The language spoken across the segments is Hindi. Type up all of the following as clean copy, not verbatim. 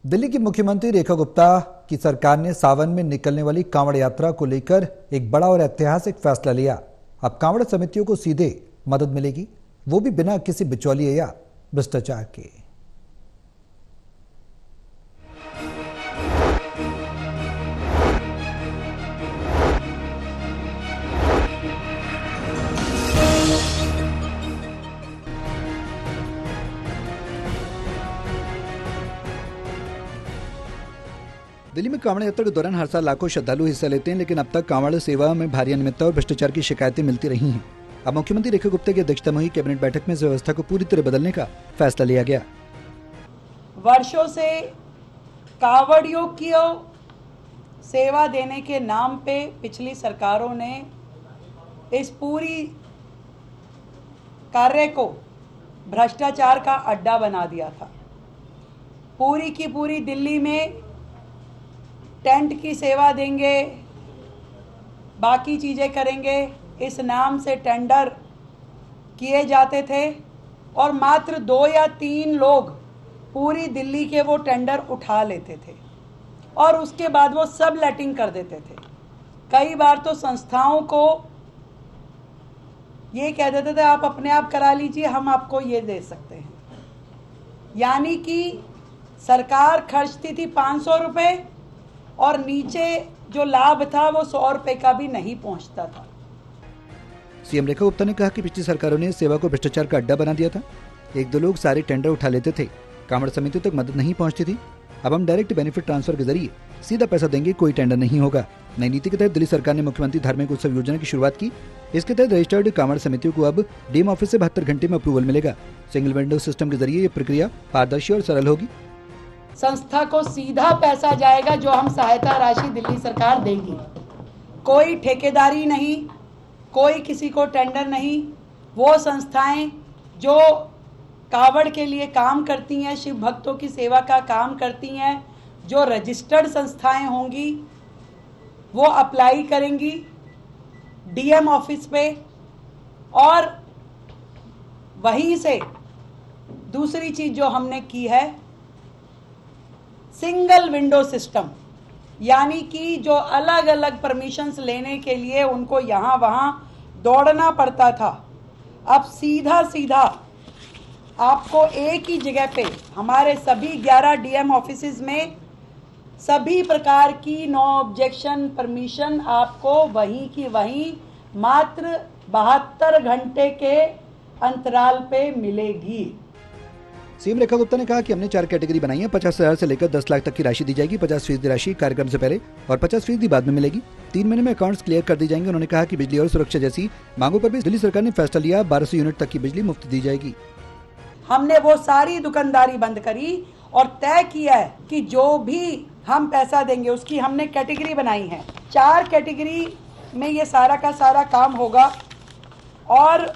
दिल्ली की मुख्यमंत्री रेखा गुप्ता की सरकार ने सावन में निकलने वाली कांवड़ यात्रा को लेकर एक बड़ा और ऐतिहासिक फैसला लिया। अब कांवड़ समितियों को सीधे मदद मिलेगी, वो भी बिना किसी बिचौलिए या भ्रष्टाचार के। दिल्ली में कांवड़ यात्रा के दौरान हर साल लाखों श्रद्धालु हिस्सा लेते हैं, लेकिन अब तक कांवड़ सेवा में भारी अनियमितता और भ्रष्टाचार की शिकायतें मिलती रही हैं। अब मुख्यमंत्री रेखा गुप्ता की अध्यक्षता में हुई कैबिनेट बैठक में इस व्यवस्था को पूरी तरह बदलने का फैसला लिया गया। वर्षों से कांवड़ियों की सेवा देने के नाम पे पिछली सरकारों ने इस पूरी कार्य को भ्रष्टाचार का अड्डा बना दिया था। पूरी की पूरी दिल्ली में टेंट की सेवा देंगे, बाकी चीज़ें करेंगे, इस नाम से टेंडर किए जाते थे और मात्र 2 या 3 लोग पूरी दिल्ली के वो टेंडर उठा लेते थे और उसके बाद वो सब लेटिंग कर देते थे। कई बार तो संस्थाओं को ये कह देते थे आप अपने आप करा लीजिए, हम आपको ये दे सकते हैं। यानी कि सरकार खर्चती थी 500 रुपये और नीचे जो लाभ था वो 100 रुपये का भी नहीं पहुंचता था। सीएम रेखा गुप्ता ने कहा कि पिछली सरकारों ने सेवा को भ्रष्टाचार का अड्डा बना दिया था। 1-2 लोग सारे टेंडर उठा लेते थे, कांवड़ समितियों तक मदद नहीं पहुंचती थी। अब हम डायरेक्ट बेनिफिट ट्रांसफर के जरिए सीधा पैसा देंगे, कोई टेंडर नहीं होगा। नई नीति के तहत दिल्ली सरकार ने मुख्यमंत्री धार्मिक उत्सव योजना की शुरुआत की। इसके तहत रजिस्टर्ड कांवड़ समितियों को अब डीएम ऑफिस से 72 घंटे में अप्रूवल मिलेगा। सिंगल विंडो सिस्टम के जरिए ये प्रक्रिया पारदर्शी और सरल होगी। संस्था को सीधा पैसा जाएगा जो हम सहायता राशि दिल्ली सरकार देगी। कोई ठेकेदारी नहीं, कोई किसी को टेंडर नहीं। वो संस्थाएं जो कांवड़ के लिए काम करती हैं, शिव भक्तों की सेवा का काम करती हैं, जो रजिस्टर्ड संस्थाएं होंगी वो अप्लाई करेंगी डीएम ऑफिस पे और वहीं से दूसरी चीज जो हमने की है सिंगल विंडो सिस्टम, यानी कि जो अलग अलग परमिशंस लेने के लिए उनको यहाँ वहाँ दौड़ना पड़ता था, अब सीधा सीधा आपको एक ही जगह पे हमारे सभी 11 डीएम ऑफिसेज में सभी प्रकार की नो ऑब्जेक्शन परमिशन आपको वहीं की वहीं मात्र 72 घंटे के अंतराल पे मिलेगी। सीएम रेखा गुप्ता ने कहा कि हमने 4 कैटेगरी बनाई है। 50,000 से लेकर 10 लाख तक की राशि दी जाएगी। 50% राशि कार्यक्रम से पहले और 50% बाद में मिलेगी। 3 महीने में अकाउंट्स क्लियर कर दी जाएंगे। उन्होंने कहा कि बिजली और सुरक्षा जैसी मांगों पर भी दिल्ली सरकार ने फैसला लिया। 1200 यूनिट तक की बिजली मुफ्त दी जाएगी। हमने वो सारी दुकानदारी बंद करी और तय किया है कि जो भी हम पैसा देंगे उसकी हमने कैटेगरी बनाई है। 4 कैटेगरी में ये सारा का सारा काम होगा और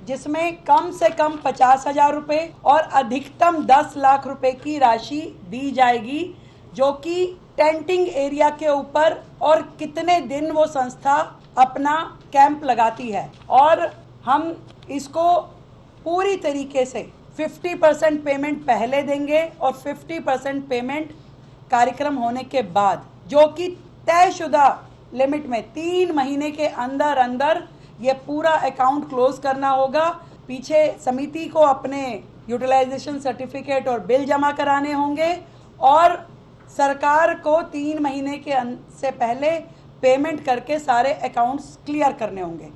जिसमें कम से कम 50,000 रुपये और अधिकतम 10 लाख रुपए की राशि दी जाएगी, जो कि टेंटिंग एरिया के ऊपर और कितने दिन वो संस्था अपना कैंप लगाती है। और हम इसको पूरी तरीके से 50% पेमेंट पहले देंगे और 50% पेमेंट कार्यक्रम होने के बाद, जो कि तयशुदा लिमिट में 3 महीने के अंदर अंदर ये पूरा अकाउंट क्लोज करना होगा। पीछे समिति को अपने यूटिलाइजेशन सर्टिफिकेट और बिल जमा कराने होंगे और सरकार को 3 महीने के से पहले पेमेंट करके सारे अकाउंट्स क्लियर करने होंगे।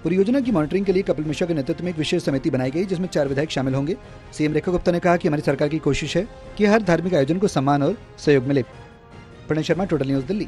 परियोजना की मॉनिटरिंग के लिए कपिल मिश्रा के नेतृत्व में एक विशेष समिति बनाई गई, जिसमें 4 विधायक शामिल होंगे। सीएम रेखा गुप्ता ने कहा कि हमारी सरकार की कोशिश है कि हर धार्मिक आयोजन को सम्मान और सहयोग मिले। Pranay Sharma, total news, Delhi.